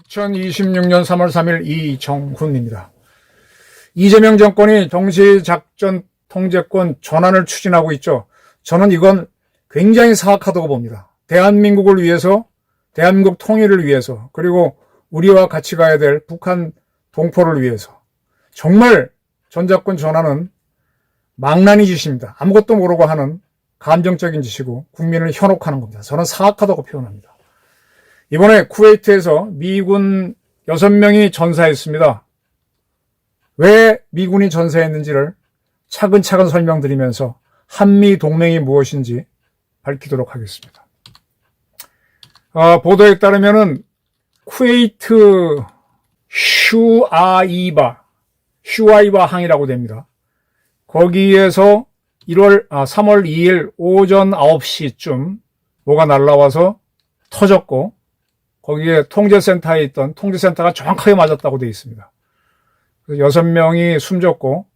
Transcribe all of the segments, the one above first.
(2026년 3월 3일) 이정훈입니다. 이재명 정권이 동시작전 통제권 전환을 추진하고 있죠. 저는 이건 굉장히 사악하다고 봅니다. 대한민국을 위해서, 대한민국 통일을 위해서, 그리고 우리와 같이 가야 될 북한 동포를 위해서 정말 전작권 전환은 망나니 짓입니다. 아무것도 모르고 하는 감정적인 짓이고 국민을 현혹하는 겁니다. 저는 사악하다고 표현합니다. 이번에 쿠웨이트에서 미군 6명이 전사했습니다. 왜 미군이 전사했는지를 차근차근 설명드리면서 한미 동맹이 무엇인지 밝히도록 하겠습니다. 보도에 따르면은 쿠웨이트 슈아이바 항이라고 됩니다. 거기에서 3월 2일 오전 9시쯤 뭐가 날라와서 터졌고, 거기에 통제센터에 있던 통제센터가 정확하게 맞았다고 되어 있습니다. 6명이 숨졌고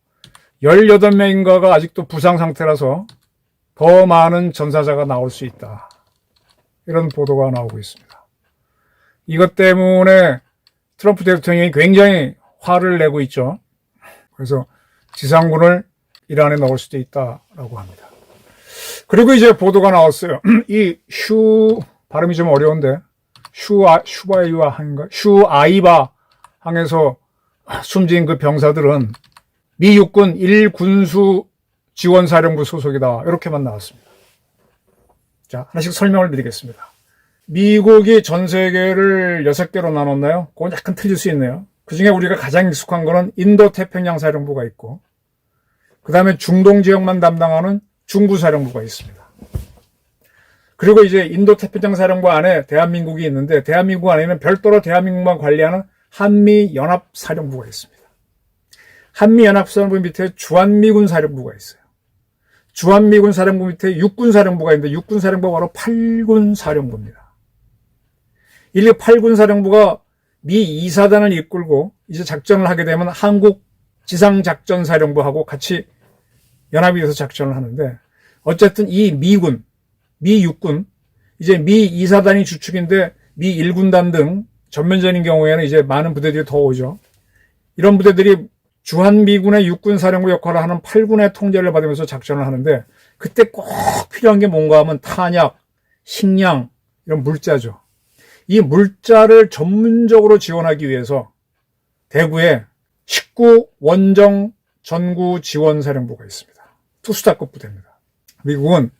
18명인가가 아직도 부상 상태라서 더 많은 전사자가 나올 수 있다, 이런 보도가 나오고 있습니다. 이것 때문에 트럼프 대통령이 굉장히 화를 내고 있죠. 그래서 지상군을 이란에 넣을 수도 있다라고 합니다. 그리고 이제 보도가 나왔어요. 발음이 좀 어려운데, 슈아이바 항에서 숨진 그 병사들은 미 육군 1군수 지원사령부 소속이다, 이렇게만 나왔습니다. 자, 하나씩 설명을 드리겠습니다. 미국이 전 세계를 6개로 나눴나요? 그건 약간 틀릴 수 있네요. 그 중에 우리가 가장 익숙한 거는 인도태평양 사령부가 있고, 그 다음에 중동 지역만 담당하는 중부사령부가 있습니다. 그리고 이제 인도태평양 사령부 안에 대한민국이 있는데, 대한민국 안에는 별도로 대한민국만 관리하는 한미연합사령부가 있습니다. 한미연합사령부 밑에 주한미군 사령부가 있어요. 주한미군 사령부 밑에 육군사령부가 있는데, 육군사령부가 바로 8군사령부입니다. 이 8군사령부가 미 2사단을 이끌고 이제 작전을 하게 되면 한국 지상작전사령부하고 같이 연합이 돼서 작전을 하는데, 어쨌든 이 미 육군, 이제 미 2사단이 주축인데 미 1군단 등 전면전인 경우에는 이제 많은 부대들이 더 오죠. 이런 부대들이 주한미군의 육군사령부 역할을 하는 8군의 통제를 받으면서 작전을 하는데, 그때 꼭 필요한 게 뭔가 하면 탄약, 식량, 이런 물자죠. 이 물자를 전문적으로 지원하기 위해서 대구에 19 원정 전구 지원사령부가 있습니다. 투수자급 부대입니다. 미국은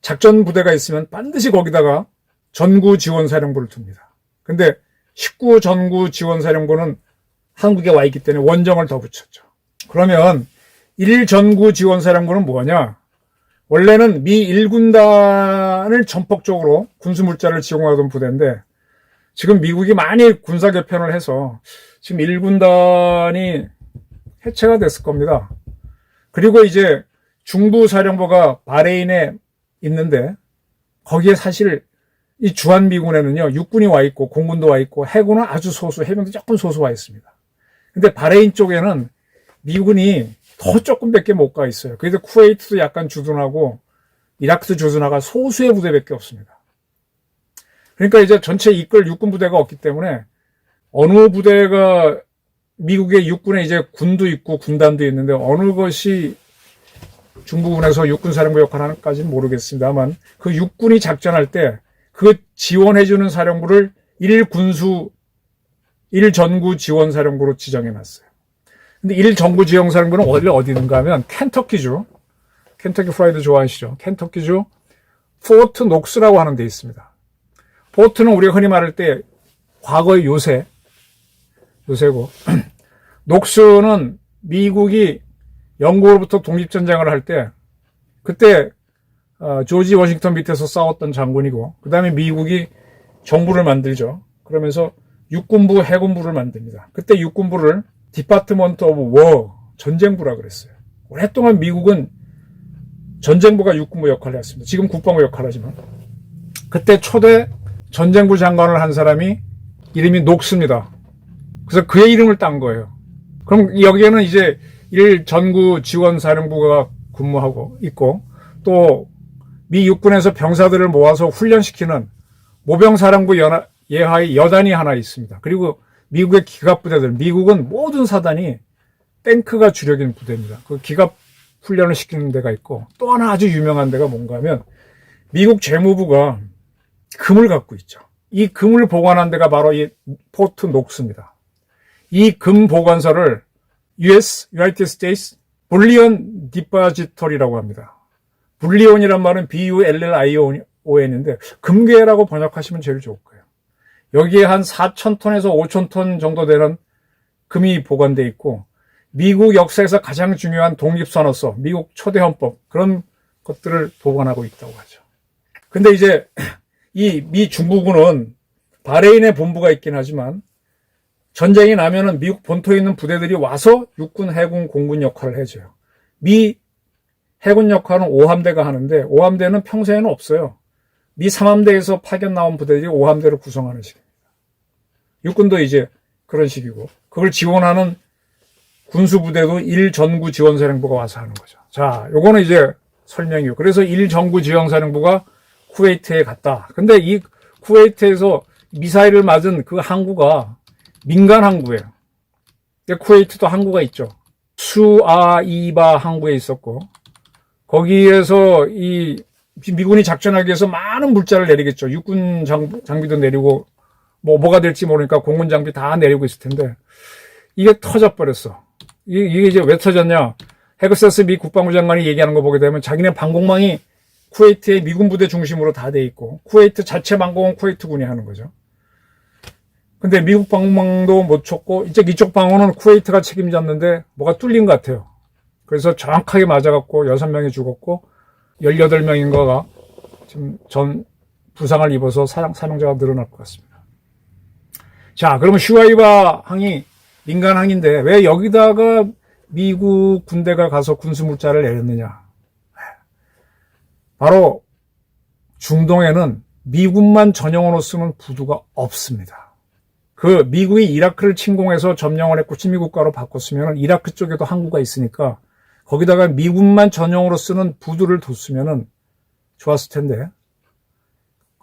작전 부대가 있으면 반드시 거기다가 전구 지원사령부를 둡니다. 근데 19 전구 지원사령부는 한국에 와 있기 때문에 원정을 더 붙였죠. 그러면 1 전구 지원사령부는 뭐냐? 원래는 미 1군단을 전폭적으로 군수물자를 지원하던 부대인데, 지금 미국이 많이 군사 개편을 해서 지금 1군단이 해체가 됐을 겁니다. 그리고 이제 중부사령부가 바레인에 있는데, 거기에 사실 이 주한미군에는요, 육군이 와 있고 공군도 와 있고 해군은 아주 소수, 해병도 조금 소수 와 있습니다. 근데 바레인 쪽에는 미군이 더 조금밖에 못 가 있어요. 그래서 쿠웨이트도 약간 주둔하고 이라크도 주둔하고 소수의 부대밖에 없습니다. 그러니까 이제 전체 이끌 육군 부대가 없기 때문에 어느 부대가, 미국의 육군에 이제 군도 있고 군단도 있는데 어느 것이 중부군에서 육군사령부 역할을 하는지는 모르겠습니다만, 그 육군이 작전할 때 그 지원해주는 사령부를 1전구 지원사령부로 지정해놨어요. 근데 1전구 지원사령부는 원래 어디 있는가 하면 켄터키주, 켄터키 프라이드 좋아하시죠? 켄터키주 포트 녹스라고 하는 데 있습니다. 포트는 우리가 흔히 말할 때 과거의 요새고, 녹스는 미국이 영국으로부터 독립전쟁을 할 때, 그때 조지 워싱턴 밑에서 싸웠던 장군이고, 그 다음에 미국이 정부를 만들죠. 그러면서 육군부, 해군부를 만듭니다. 그때 육군부를 디파트먼트 오브 워, 전쟁부라 그랬어요. 오랫동안 미국은 전쟁부가 육군부 역할을 했습니다. 지금 국방부 역할을 하지만. 그때 초대 전쟁부 장관을 한 사람이 이름이 녹스입니다. 그래서 그의 이름을 딴 거예요. 그럼 여기에는 이제 1전구지원사령부가 근무하고 있고, 또 미 육군에서 병사들을 모아서 훈련시키는 모병사령부 예하의 여단이 하나 있습니다. 그리고 미국의 기갑부대들, 미국은 모든 사단이 탱크가 주력인 부대입니다. 그 기갑 훈련을 시키는 데가 있고, 또 하나 아주 유명한 데가 뭔가 하면 미국 재무부가 금을 갖고 있죠. 이 금을 보관한 데가 바로 이 포트 녹스입니다. 이 금 보관소를 United States Bullion Depository라고 합니다. 불리온이란 말은 BULLION인데 금괴라고 번역하시면 제일 좋을 거예요. 여기에 한 4,000톤에서 5,000톤 정도 되는 금이 보관돼 있고, 미국 역사에서 가장 중요한 독립선언서, 미국 초대 헌법, 그런 것들을 보관하고 있다고 하죠. 근데 이제 이 미 중부군은 바레인에 본부가 있긴 하지만 전쟁이 나면은 미국 본토에 있는 부대들이 와서 육군, 해군, 공군 역할을 해줘요. 미 해군 역할은 5함대가 하는데 5함대는 평소에는 없어요. 미 3함대에서 파견 나온 부대들이 5함대를 구성하는 식입니다. 육군도 이제 그런 식이고, 그걸 지원하는 군수부대도 1전구지원사령부가 와서 하는 거죠. 자, 요거는 이제 설명이요. 그래서 1전구지원사령부가 쿠웨이트에 갔다. 근데 이 쿠웨이트에서 미사일을 맞은 그 항구가 민간 항구예요. 쿠웨이트도 항구가 있죠. 수아이바 항구에 있었고, 거기에서 이 미군이 작전하기 위해서 많은 물자를 내리겠죠. 육군 장비도 내리고, 뭐가 될지 모르니까 공군 장비 다 내리고 있을 텐데, 이게 터져버렸어. 이게 이제 왜 터졌냐? 헤그세스 미 국방부 장관이 얘기하는 거 보게 되면 자기네 방공망이 쿠웨이트의 미군 부대 중심으로 다 돼 있고, 쿠웨이트 자체 방공은 쿠웨이트군이 하는 거죠. 근데 미국 방공망도 못 쳤고, 이쪽 방어는 쿠웨이트가 책임졌는데 뭐가 뚫린 것 같아요. 그래서 정확하게 맞아갖고 6명이 죽었고 18명인가가 지금 부상을 입어서 사망자가 늘어날 것 같습니다. 자, 그러면 슈아이바 항이 민간 항인데 왜 여기다가 미국 군대가 가서 군수물자를 내렸느냐? 바로 중동에는 미군만 전용으로 쓰는 부두가 없습니다. 그 미국이 이라크를 침공해서 점령을 했고 친미국가로 바꿨으면 이라크 쪽에도 항구가 있으니까 거기다가 미군만 전용으로 쓰는 부두를 뒀으면 좋았을 텐데,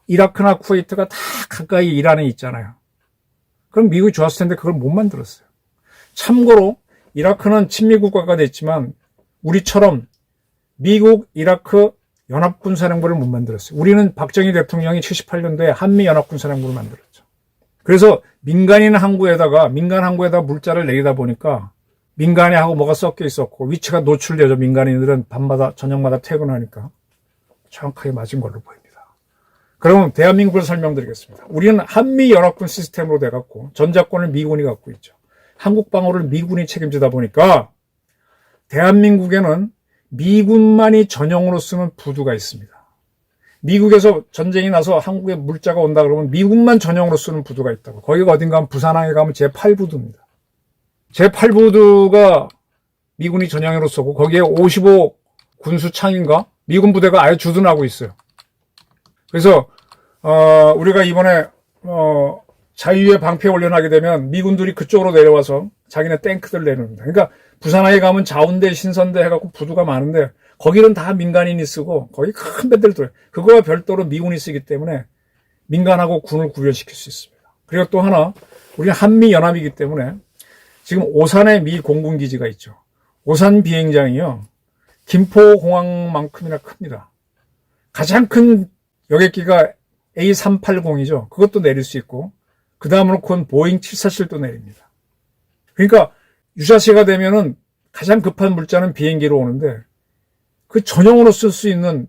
이라크나 쿠웨이트가 다 가까이 이란에 있잖아요. 그럼 미국이 좋았을 텐데 그걸 못 만들었어요. 참고로 이라크는 친미국가가 됐지만 우리처럼 미국, 이라크 연합군사령부를 못 만들었어요. 우리는 박정희 대통령이 78년도에 한미연합군사령부를 만들었죠. 그래서 민간 항구에다가 물자를 내리다 보니까 민간인하고 뭐가 섞여 있었고 위치가 노출되죠. 민간인들은 밤마다 저녁마다 퇴근하니까 정확하게 맞은 걸로 보입니다. 그러면 대한민국을 설명드리겠습니다. 우리는 한미연합군 시스템으로 돼갖고 전자권을 미군이 갖고 있죠. 한국 방어를 미군이 책임지다 보니까 대한민국에는 미군만이 전용으로 쓰는 부두가 있습니다. 미국에서 전쟁이 나서 한국에 물자가 온다 그러면 미군만 전용으로 쓰는 부두가 있다고. 거기가 어딘가 하면 부산항에 가면 제8부두입니다. 제8부두가 미군이 전용으로 쓰고 거기에 55 군수창인가 미군 부대가 아예 주둔하고 있어요. 그래서 우리가 이번에 자유의 방패 훈련하게 되면 미군들이 그쪽으로 내려와서 자기네 탱크들 내놓습니다. 그러니까 부산항에 가면 자운대, 신선대 해갖고 부두가 많은데 거기는 다 민간인이 쓰고 거기 큰 배들 들어요. 그거와 별도로 미군이 쓰기 때문에 민간하고 군을 구별시킬 수 있습니다. 그리고 또 하나, 우리는 한미연합이기 때문에 지금 오산에 미 공군기지가 있죠. 오산 비행장이요, 김포공항만큼이나 큽니다. 가장 큰 여객기가 A380이죠. 그것도 내릴 수 있고, 그 다음으로 큰 보잉 747도 내립니다. 그러니까 유사시가 되면은 가장 급한 물자는 비행기로 오는데 그 전용으로 쓸 수 있는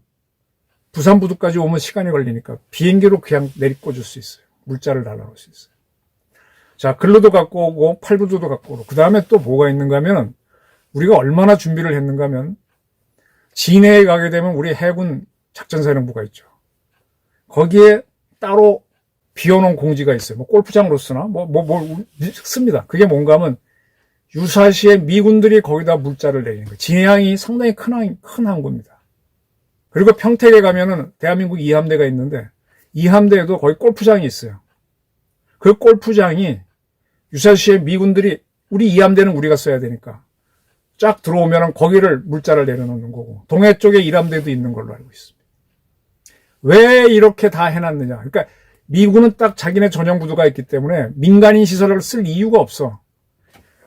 부산부두까지 오면 시간이 걸리니까 비행기로 그냥 내리꽂을 수 있어요. 물자를 날아올 수 있어요. 자, 글로도 갖고 오고 팔부두도 갖고 오고, 그 다음에 또 뭐가 있는가 하면 우리가 얼마나 준비를 했는가 하면 진해에 가게 되면 우리 해군 작전사령부가 있죠. 거기에 따로 비워놓은 공지가 있어요. 뭐 골프장으로 쓰나? 씁니다. 그게 뭔가 하면 유사시에 미군들이 거기다 물자를 내리는 거예요. 진해항이 상당히 큰 항구입니다. 그리고 평택에 가면은 대한민국 2함대가 있는데 2함대에도 거기 골프장이 있어요. 그 골프장이 유사시에 미군들이 우리 이함대는 우리가 써야 되니까 쫙 들어오면 거기를 물자를 내려놓는 거고 동해 쪽에 이함대도 있는 걸로 알고 있습니다. 왜 이렇게 다 해놨느냐. 그러니까 미군은 딱 자기네 전용 부두가 있기 때문에 민간인 시설을 쓸 이유가 없어.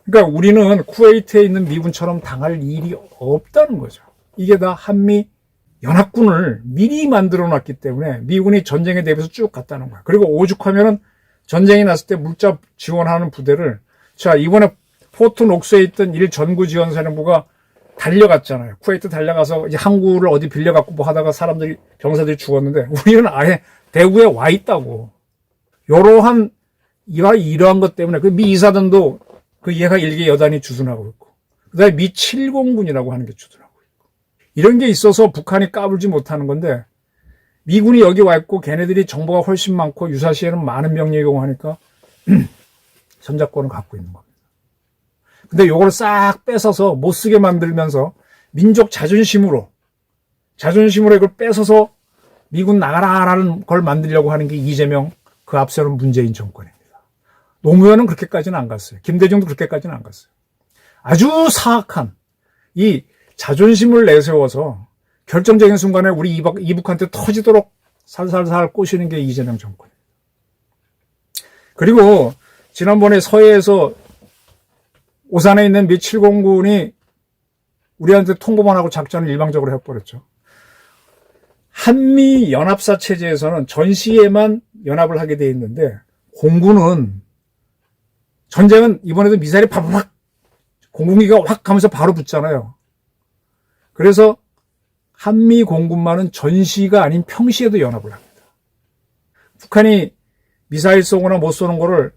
그러니까 우리는 쿠웨이트에 있는 미군처럼 당할 일이 없다는 거죠. 이게 다 한미 연합군을 미리 만들어 놨기 때문에 미군이 전쟁에 대비해서 쭉 갔다는 거야. 그리고 오죽하면은 전쟁이 났을 때 물자 지원하는 부대를 자, 이번에 포트 녹스에 있던 1전구지원사령부가 달려갔잖아요. 쿠웨이트 달려가서 이제 항구를 어디 빌려갖고 뭐 하다가 병사들이 죽었는데 우리는 아예 대구에 와 있다고. 이러한 것 때문에 그 미 이사단도 그 얘가 일개 여단이 주둔하고 있고 그 다음에 미 7공군이라고 하는 게 주둔하고 있고 이런 게 있어서 북한이 까불지 못하는 건데 미군이 여기 와 있고 걔네들이 정보가 훨씬 많고 유사시에는 많은 병력이 오고 하니까 전작권을 갖고 있는 겁니다. 근데 요걸 싹 뺏어서 못 쓰게 만들면서 민족 자존심으로 이걸 뺏어서 미군 나가라라는 걸 만들려고 하는 게 이재명 그 앞서는 문재인 정권입니다. 노무현은 그렇게까지는 안 갔어요. 김대중도 그렇게까지는 안 갔어요. 아주 사악한 이 자존심을 내세워서 결정적인 순간에 우리 이북한테 터지도록 살살살 꼬시는 게 이재명 정권입니다. 그리고 지난번에 서해에서 오산에 있는 미 7공군이 우리한테 통보만 하고 작전을 일방적으로 해버렸죠. 한미 연합사 체제에서는 전시에만 연합을 하게 돼 있는데 공군은 전쟁은 이번에도 미사일이 팍팍 공군기가 확 하면서 바로 붙잖아요. 그래서 한미 공군만은 전시가 아닌 평시에도 연합을 합니다. 북한이 미사일 쏘거나 못 쏘는 거를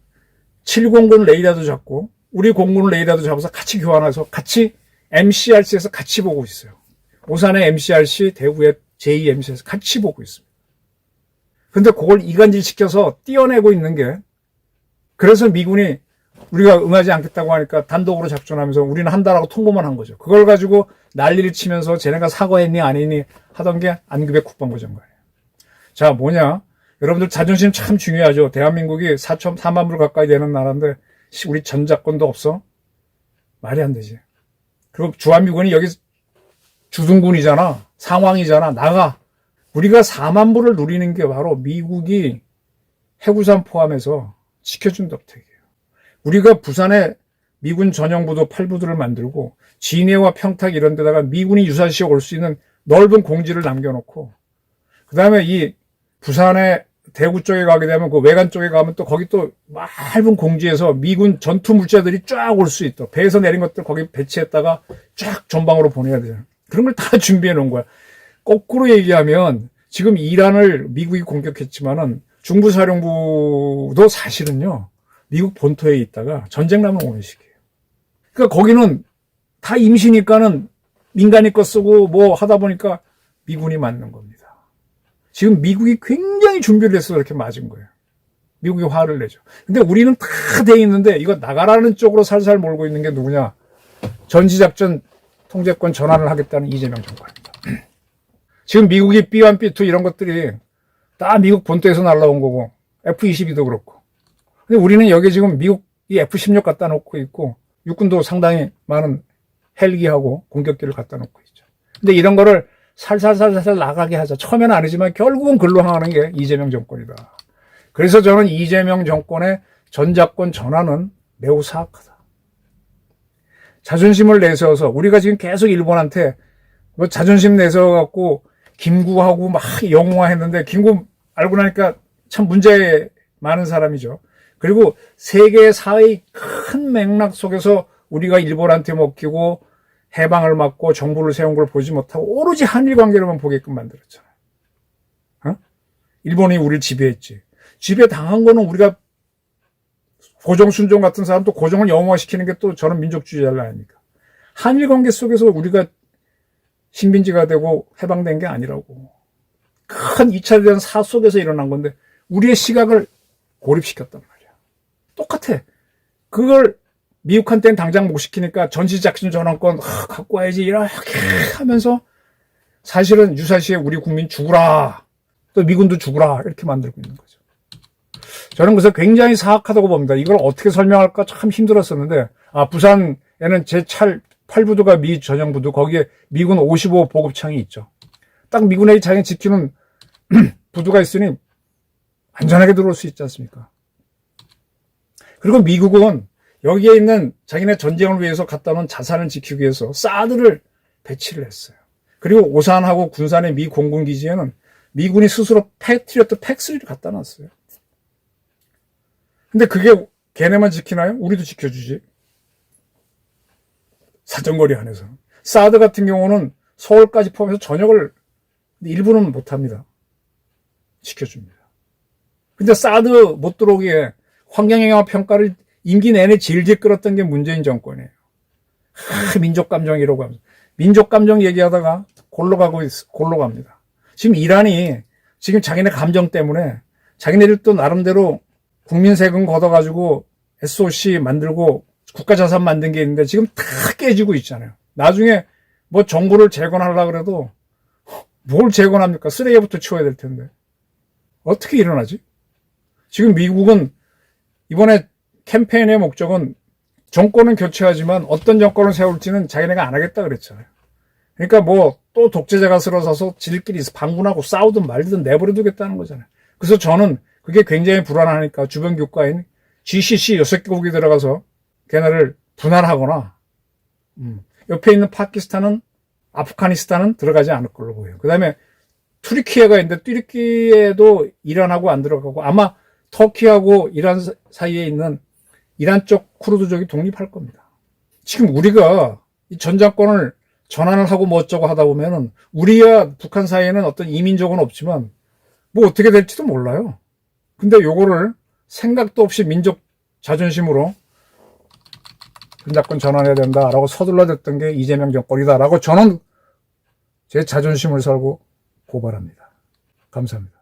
7공군 레이더도 잡고 우리 공군 레이더도 잡아서 같이 교환해서 같이 MCRC에서 같이 보고 있어요. 오산의 MCRC, 대구의 JMC에서 같이 보고 있습니다. 근데 그걸 이간질 시켜서 띄어내고 있는 게 그래서 미군이 우리가 응하지 않겠다고 하니까 단독으로 작전하면서 우리는 한다라고 통보만 한 거죠. 그걸 가지고 난리를 치면서 쟤네가 사과했니 아니니 하던 게 안규백 국방부 장관이에요. 자, 뭐냐? 여러분들 자존심 참 중요하죠. 대한민국이 4만 불 가까이 되는 나라인데 우리 전작권도 없어? 말이 안 되지. 그리고 주한미군이 여기 주둔군이잖아. 상황이잖아. 나가. 우리가 4만 불을 누리는 게 바로 미국이 해구산 포함해서 지켜준 덕택이에요. 우리가 부산에 미군 전용부도 8부두를 만들고 진해와 평택 이런 데다가 미군이 유사시에 올 수 있는 넓은 공지를 남겨놓고 그 다음에 이 부산에 대구 쪽에 가게 되면 그 외관 쪽에 가면 또 거기 또 넓은 공지에서 미군 전투 물자들이 쫙 올 수 있도록 배에서 내린 것들 거기 배치했다가 쫙 전방으로 보내야 되잖아요. 그런 걸 다 준비해 놓은 거야. 거꾸로 얘기하면 지금 이란을 미국이 공격했지만은 중부사령부도 사실은요 미국 본토에 있다가 전쟁 나면 오는 식이에요. 그러니까 거기는 다 임시니까는 민간이 거 쓰고 뭐 하다 보니까 미군이 맞는 겁니다. 지금 미국이 굉장히 준비를 해서 이렇게 맞은 거예요. 미국이 화를 내죠. 근데 우리는 다 돼 있는데 이거 나가라는 쪽으로 살살 몰고 있는 게 누구냐? 전시작전 통제권 전환을 하겠다는 이재명 정권입니다. 지금 미국이 B1, B2 이런 것들이 다 미국 본토에서 날라온 거고 F-22도 그렇고. 근데 우리는 여기 지금 미국이 F-16 갖다 놓고 있고 육군도 상당히 많은 헬기하고 공격기를 갖다 놓고 있죠. 근데 이런 거를 살살살살 나가게 하자. 처음에는 아니지만 결국은 글로 향하는 게 이재명 정권이다. 그래서 저는 이재명 정권의 전작권 전환은 매우 사악하다. 자존심을 내세워서 우리가 지금 계속 일본한테 뭐 자존심 내세워갖고 김구하고 막 영웅화했는데 김구 알고 나니까 참 문제 많은 사람이죠. 그리고 세계 사회의 큰 맥락 속에서 우리가 일본한테 먹히고 해방을 막고 정부를 세운 걸 보지 못하고 오로지 한일 관계로만 보게끔 만들었잖아요. 일본이 우리를 지배했지. 지배당한 거는 우리가 고종, 순종 같은 사람도 고종을 영웅화시키는 게 또 저는 민족주의자 아닙니까? 한일 관계 속에서 우리가 식민지가 되고 해방된 게 아니라고. 큰 2차 대전 사 속에서 일어난 건데 우리의 시각을 고립시켰단 말이야. 똑같아. 그걸 미국한테는 당장 못 시키니까 전시작전 전환권 갖고 와야지 이렇게 하면서 사실은 유사시에 우리 국민 죽으라 또 미군도 죽으라 이렇게 만들고 있는 거죠. 저는 그래서 굉장히 사악하다고 봅니다. 이걸 어떻게 설명할까 참 힘들었었는데, 부산에는 제8부두가 미 전형부두, 거기에 미군 55 보급창이 있죠. 딱 미군의 자기 지키는 부두가 있으니 안전하게 들어올 수 있지 않습니까? 그리고 미국은 여기에 있는 자기네 전쟁을 위해서 갖다 놓은 자산을 지키기 위해서 사드를 배치를 했어요. 그리고 오산하고 군산의 미 공군기지에는 미군이 스스로 패트리어트 팩3를 갖다 놨어요. 근데 그게 걔네만 지키나요? 우리도 지켜주지. 사정거리 안에서. 사드 같은 경우는 서울까지 포함해서 전역을 일부는 못합니다. 지켜줍니다. 근데 사드 못 들어오기에 환경영향 평가를 임기 내내 질질 끌었던 게 문재인 정권이에요. 민족감정이라고 하면서. 민족감정 얘기하다가 골로 갑니다. 지금 이란이 지금 자기네 감정 때문에 자기네들도 나름대로 국민 세금 걷어가지고 SOC 만들고 국가자산 만든 게 있는데 지금 다 깨지고 있잖아요. 나중에 뭐 정부를 재건하려고 그래도 뭘 재건합니까? 쓰레기부터 치워야 될 텐데. 어떻게 일어나지? 지금 미국은 이번에 캠페인의 목적은 정권은 교체하지만 어떤 정권을 세울지는 자기네가 안 하겠다 그랬잖아요. 그러니까 뭐 또 독재자가 들어서서 지들끼리 반군하고 싸우든 말든 내버려두겠다는 거잖아요. 그래서 저는 그게 굉장히 불안하니까 주변 국가인 GCC 6개국이 들어가서 걔네를 분할하거나 옆에 있는 파키스탄은 아프가니스탄은 들어가지 않을 걸로 보여요. 그 다음에 투르키예가 있는데 투르키예도 이란하고 안 들어가고 아마 터키하고 이란 사이에 있는 이란 쪽 쿠르드족이 독립할 겁니다. 지금 우리가 이 전장권을 전환을 하고 뭐 어쩌고 하다 보면은 우리와 북한 사이에는 어떤 이민족은 없지만 뭐 어떻게 될지도 몰라요. 근데 요거를 생각도 없이 민족 자존심으로 전작권 전환해야 된다라고 서둘러댔던 게 이재명 정권이다라고 저는 제 자존심을 걸고 고발합니다. 감사합니다.